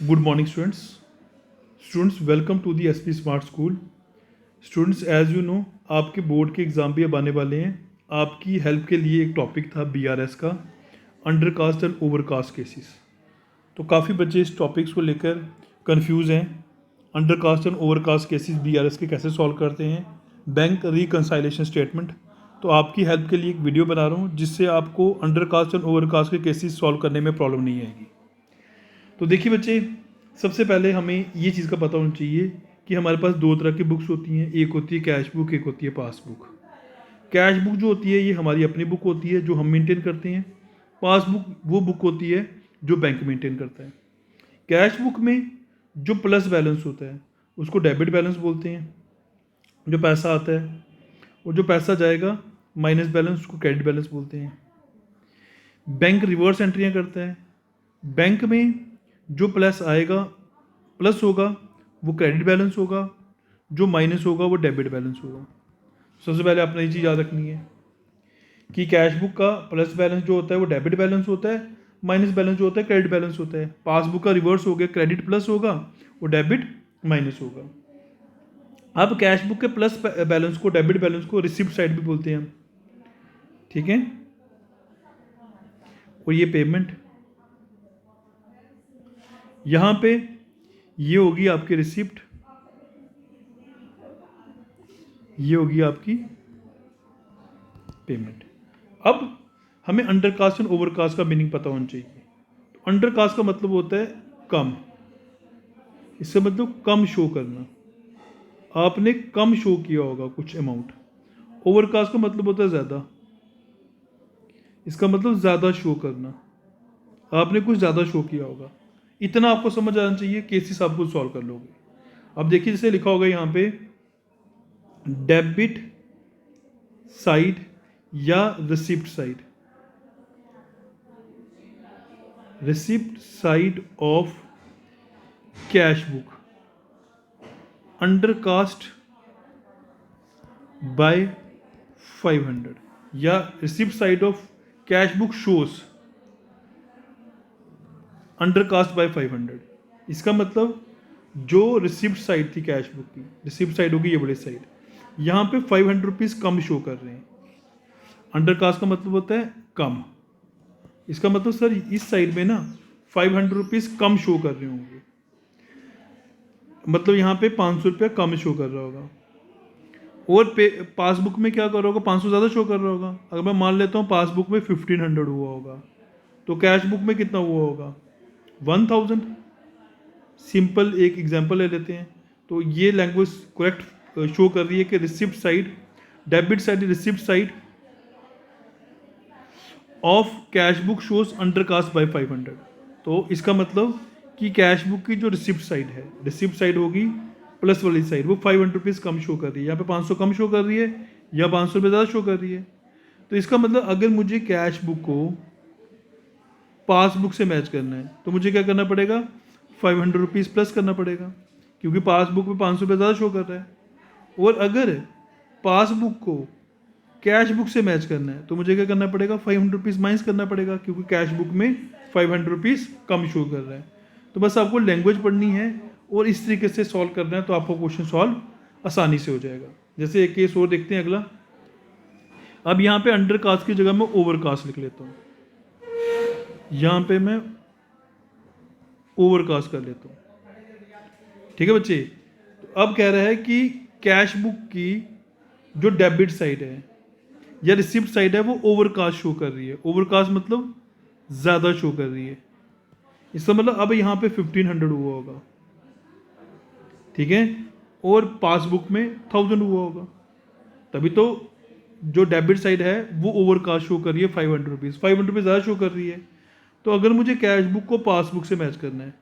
Good morning, students. Students, welcome to the SP Smart School. Students, as you know, आपके board के exam भी अब आने वाले हैं. आपकी हेल्प के लिए एक टॉपिक था BRS का, अंडरकास्ट एंड ओवरकास्ट केसेस. तो काफ़ी बच्चे इस टॉपिक्स को लेकर कंफ्यूज हैं. Undercast and overcast cases BRS के कैसे सॉल्व करते हैं, बैंक रिकंसाइलेशन स्टेटमेंट. तो आपकी हेल्प के लिए एक वीडियो बना रहा हूँ जिससे आपको अंडरकास्ट एंड ओवरकास्ट के केसेस सॉल्व करने में प्रॉब्लम नहीं आएगी. तो देखिए बच्चे, सबसे पहले हमें ये चीज़ का पता होना चाहिए कि हमारे पास दो तरह की बुक्स होती हैं. एक होती है कैश बुक, एक होती है पासबुक. कैश बुक जो होती है ये हमारी अपनी बुक होती है जो हम मेंटेन करते हैं. पासबुक वो बुक होती है जो बैंक मेंटेन करता है. कैश बुक में जो प्लस बैलेंस होता है उसको डेबिट बैलेंस बोलते हैं, जो पैसा आता है, और जो पैसा जाएगा माइनस बैलेंस उसको क्रेडिट बैलेंस बोलते हैं. बैंक रिवर्स एंट्रियाँ करता है. बैंक में जो प्लस आएगा, प्लस होगा वो क्रेडिट बैलेंस होगा, जो माइनस होगा वो डेबिट बैलेंस होगा. सबसे पहले आपने ये चीज़ याद रखनी है कि कैश बुक का प्लस बैलेंस जो होता है वो डेबिट बैलेंस होता है, माइनस बैलेंस जो होता है क्रेडिट बैलेंस होता है. पासबुक का रिवर्स हो गया, क्रेडिट प्लस होगा और डेबिट माइनस होगा. अब कैश बुक के प्लस बैलेंस को, डेबिट बैलेंस को रिसिप्ट साइड भी बोलते हैं हम. ठीक है. और ये पेमेंट, यहाँ पे ये होगी आपकी रिसिप्ट, ये होगी आपकी पेमेंट. अब हमें अंडरकास्ट एंड ओवरकास्ट का मीनिंग पता होना चाहिए. तो अंडरकास्ट का मतलब होता है कम. इसका मतलब कम शो करना, आपने कम शो किया होगा कुछ अमाउंट. ओवरकास्ट का मतलब होता है ज़्यादा. इसका मतलब ज़्यादा शो करना, आपने कुछ ज़्यादा शो किया होगा. इतना आपको समझ आना चाहिए, केसेस आप खुद सॉल्व कर लोगे. अब देखिए जैसे लिखा होगा यहाँ पे डेबिट साइड या receipt side. Receipt side of cash book undercast bye 500, या receipt side of cash book shows undercast bye 500. इसका मतलब जो रिसिप्ट साइड थी कैश बुक की, रिसिप्ट साइड होगी ये बड़ी साइड, यहाँ पे 500 रुपीज़ कम शो कर रहे हैं. अंडरकास्ट का मतलब होता है कम. इसका मतलब सर इस साइड में ना 500 रुपीज़ कम शो कर रहे होंगे, मतलब यहाँ पे 500 रुपया कम शो कर रहा होगा. और पासबुक में क्या कर रहा होगा, 500 ज़्यादा शो कर रहा होगा. अगर मैं मान लेता हूँ पासबुक में 1500 हुआ होगा, तो कैश बुक में कितना हुआ होगा, 1000. सिंपल एक एग्जांपल ले लेते हैं. तो ये लैंग्वेज करेक्ट शो कर रही है कि receipt side, debit side, receipt side of cash book shows undercast bye 500. तो इसका मतलब कि कैश बुक की जो रिसिप्ट साइड है, रिसिप्ट साइड होगी प्लस वाली साइड, वो 500 रुपीज़ कम शो कर रही है. यहाँ पे 500 कम शो कर रही है या 500 रुपये ज़्यादा शो कर रही है. तो इसका मतलब अगर मुझे कैश बुक को पासबुक से मैच करना है तो मुझे क्या करना पड़ेगा, 500 रुपीज़ प्लस करना पड़ेगा, क्योंकि पासबुक में 500 रुपये ज़्यादा शो कर रहा है. और अगर पासबुक को कैश बुक से मैच करना है तो मुझे क्या करना पड़ेगा, 500 रुपीज़ माइनस करना पड़ेगा, क्योंकि कैश बुक में 500 रुपीज़ कम शो कर रहा है. तो बस आपको लैंग्वेज पढ़नी है और इस तरीके से सॉल्व करना है, तो आपको क्वेश्चन सॉल्व आसानी से हो जाएगा. जैसे एक केस और देखते हैं अगला. अब यहाँ पे अंडरकास्ट की जगह मैं ओवरकास्ट लिख लेता हूँ. यहाँ पे मैं ओवरकास्ट कर लेता हूँ. ठीक है बच्चे. तो अब कह रहा है कि कैश बुक की जो डेबिट साइड है या रिसिप्ट साइड है वो ओवरकास्ट शो कर रही है. ओवरकास्ट मतलब ज़्यादा शो कर रही है. इसका मतलब अब यहाँ पे 1500 हुआ होगा, ठीक है, और पासबुक में 1000 हुआ होगा. तभी तो जो डेबिट साइड है वो ओवरकास्ट शो कर रही है 500 रुपीज़, 500 रुपीज़ ज़्यादा शो कर रही है. तो अगर मुझे कैश बुक को पासबुक से मैच करना है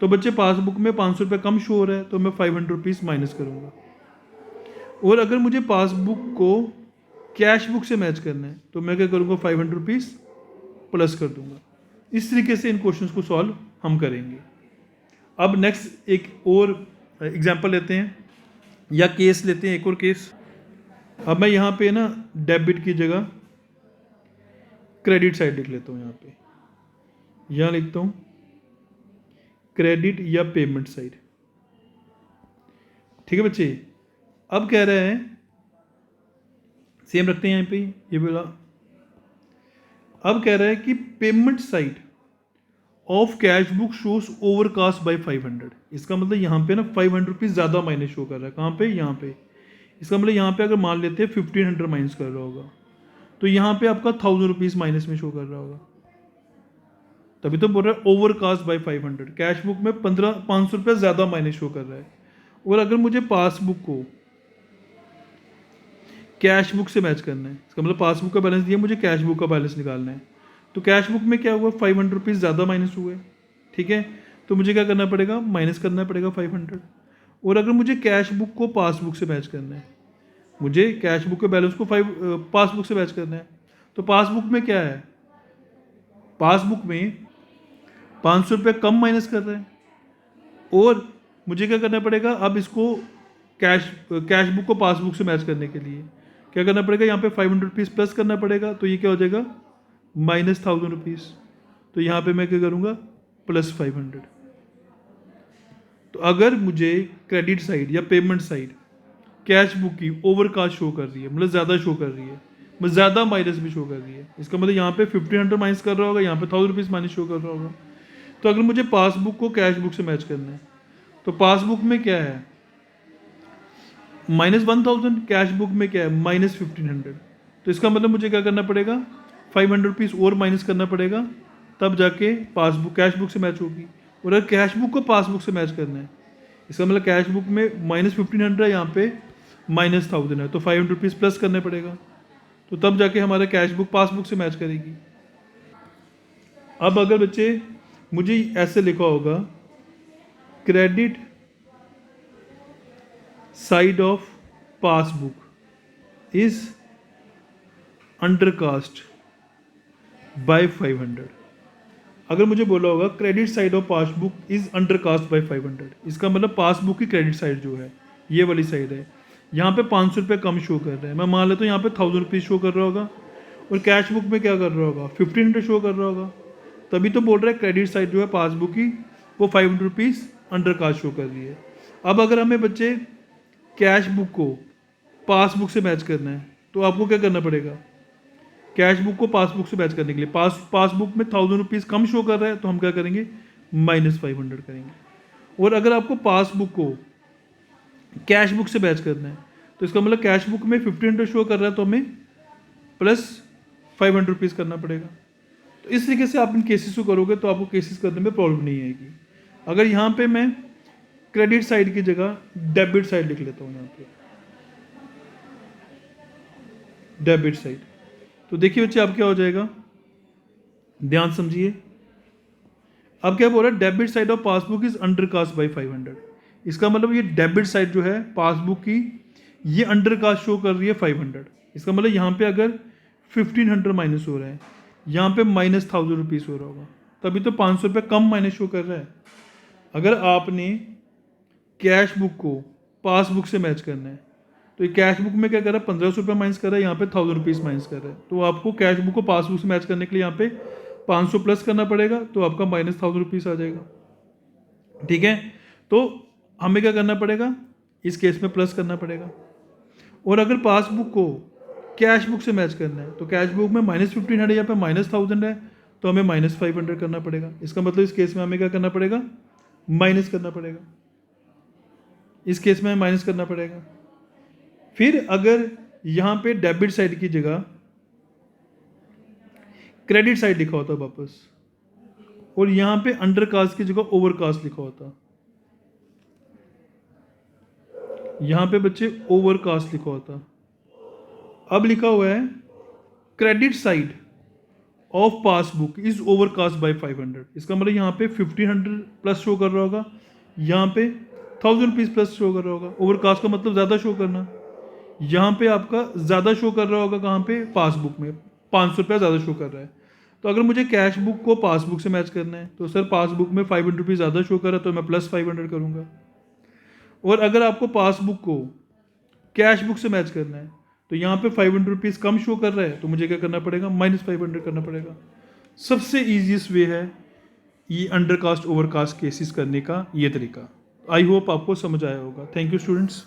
तो बच्चे पासबुक में 500 रुपये कम शो हो रहा है तो मैं 500 रुपीज़ माइनस करूँगा. और अगर मुझे पासबुक को कैश बुक से मैच करना है तो मैं क्या करूँगा, 500 रुपीज़ प्लस कर दूँगा. इस तरीके से इन क्वेश्चंस को सॉल्व हम करेंगे. अब नेक्स्ट एक और एग्जांपल लेते हैं या केस लेते हैं, एक और केस. अब मैं यहाँ पे ना डेबिट की जगह क्रेडिट साइड लिख लेता हूँ. यहाँ पे यहाँ लिखता हूँ क्रेडिट या पेमेंट साइड। ठीक है बच्चे, अब कह रहे हैं, सेम रखते हैं यहाँ पे, ये बोला, अब कह रहा है कि payment side of cash book shows overcast bye 500। इसका मतलब यहाँ पे ना 500 रुपीज़ ज़्यादा माइनस शो कर रहा है। कहाँ पे? यहाँ पे। इसका मतलब यहाँ पे अगर मान लेते हैं 1500 माइनस कर रहा होगा, तो यहाँ पे आपका 1000 रुपीज़ माइनस में शो कर रहा होगा। तभी तो बोल रहा है ओवरकास्ट बाय 500, कैश बुक में 500 रुपये ज़्यादा माइनस शो कर रहा है। और अगर मुझे पासबुक को कैश बुक से मैच करना है, इसका मतलब पासबुक का बैलेंस दिया, मुझे कैश बुक का बैलेंस निकालना है, तो कैश बुक में क्या हुआ, 500 रुपीज़ ज़्यादा माइनस हुए। ठीक है, तो मुझे क्या करना पड़ेगा, माइनस करना पड़ेगा 500। और अगर मुझे कैश बुक को पासबुक से मैच करना है, मुझे कैश बुक के बैलेंस को पासबुक से मैच करना है, तो पासबुक में क्या है, पासबुक में 500 रुपये कम माइनस कर रहे हैं। और मुझे क्या करना पड़ेगा, अब इसको कैश बुक को पासबुक से मैच करने के लिए क्या करना पड़ेगा, यहाँ पे 500 रुपीज़ प्लस करना पड़ेगा, तो ये क्या हो जाएगा, -1000 रुपीज़। तो यहाँ पे मैं क्या करूँगा, +500। तो अगर मुझे क्रेडिट साइड या पेमेंट साइड कैश बुक की ओवरकास्ट शो कर रही है, मतलब ज़्यादा शो कर रही है, मतलब ज़्यादा माइनस भी शो कर रही है, इसका मतलब यहाँ पे 1500 माइनस कर रहा होगा, यहाँ पे 1000 रुपीज़ माइनस शो कर रहा होगा। तो अगर मुझे पासबुक को कैश बुक से मैच करना है, तो पासबुक में क्या है, -1000, कैश बुक में क्या है, -1500। तो इसका मतलब मुझे क्या करना पड़ेगा, 500 रुपीज़ और माइनस करना पड़ेगा, तब जाके पासबुक कैश बुक से मैच होगी। और अगर कैश बुक को पासबुक से मैच करना है, इसका मतलब कैश बुक में -1500 है, यहाँ पे -1000 है, तो 500 रुपीज़ प्लस करने पड़ेगा, तो तब जाके हमारा कैश बुक पासबुक से मैच करेगी। अब अगर बच्चे मुझे ऐसे लिखा होगा, credit side of passbook is undercast bye 500। अगर मुझे बोला होगा credit side of passbook is undercast bye 500, इसका मतलब पासबुक की क्रेडिट साइड जो है, ये वाली साइड है, यहाँ पे 500 रुपये कम शो कर रहा है। मैं मान लेता हूँ यहाँ पे 1000 रुपीज़ शो कर रहा होगा, और कैश बुक में क्या कर रहा होगा, 1500 शो कर रहा होगा। तभी तो बोल रहा है क्रेडिट साइड जो है पासबुक की, वो 500 रुपीज़ अंडरकास्ट शो कर रही है। अब अगर हमें बच्चे कैश बुक को पासबुक से मैच करना है, तो आपको क्या करना पड़ेगा, कैश बुक को पासबुक से मैच करने के लिए पासबुक में 1000 रुपीज़ कम शो कर रहा है, तो हम क्या करेंगे, -500 करेंगे। और अगर आपको पासबुक को कैश बुक से मैच करना है, तो इसका मतलब कैश बुक में 1500 शो कर रहा है, तो हमें +500 रुपीज़ करना पड़ेगा। तो इस तरीके से आप इन केसेस को करोगे तो आपको केसेस करने में प्रॉब्लम नहीं आएगी। अगर यहाँ पे मैं क्रेडिट साइड की जगह डेबिट साइड लिख लेता हूँ, यहाँ पे डेबिट साइड, तो देखिए बच्चे अब क्या हो जाएगा, ध्यान समझिए। अब क्या बोल रहा है, debit side of passbook is undercast bye 500। इसका मतलब ये डेबिट साइड जो है पासबुक की, ये अंडरकास्ट शो कर रही है 500। इसका मतलब यहाँ पे अगर 1500 माइनस हो रहा है, यहाँ पे -1000 रुपीज़ हो रहा होगा, तभी तो 500 रुपये कम माइनस शो कर रहा है। अगर आपने कैश बुक को पासबुक से मैच करना है, तो ये कैश बुक में क्या कर रहा है, 1500 रुपये माइनस कर रहा है, यहाँ पे 1000 रुपीज़ माइनस कर रहा है, तो आपको कैश बुक को पासबुक से मैच करने के लिए यहाँ पे 500 प्लस करना पड़ेगा, तो आपका -1000 रुपीज़ आ जाएगा। ठीक है, तो हमें क्या करना पड़ेगा, इस केस में प्लस करना पड़ेगा। और अगर पासबुक को कैश बुक से मैच करना है, तो कैश बुक में -1500 यहाँ पे -1000 है, तो हमें -500 करना पड़ेगा। इसका मतलब इस केस में हमें क्या करना पड़ेगा, माइनस करना पड़ेगा, इस केस में माइनस करना पड़ेगा। फिर अगर यहाँ पे डेबिट साइड की जगह क्रेडिट साइड लिखा होता वापस, और यहाँ पे अंडरकास्ट की जगह ओवरकास्ट लिखा होता, यहाँ पे बच्चे ओवरकास्ट लिखा होता। अब लिखा हुआ है credit side of passbook is overcast bye 500। इसका मतलब यहाँ पे 1500 प्लस शो कर रहा होगा, यहाँ पे 1000 रुपीज़ प्लस शो कर रहा होगा। ओवरकास्ट का मतलब ज़्यादा शो करना, यहाँ पे आपका ज़्यादा शो कर रहा होगा, कहाँ पे, पासबुक में 500 रुपया ज़्यादा शो कर रहा है। तो अगर मुझे कैश बुक को पासबुक से मैच करना है, तो सर पासबुक में 500 रुपीज़ ज़्यादा शो कर रहा है, तो मैं +500 करूँगा। और अगर आपको पासबुक को कैश बुक से मैच करना है, तो यहाँ पे 500 रुपीज़ कम शो कर रहा है, तो मुझे क्या करना पड़ेगा, -500 करना पड़ेगा। सबसे ईजीएस्ट वे है ये अंडरकास्ट ओवरकास्ट केसेस करने का ये तरीका। आई होप आपको समझ आया होगा। Thank you students.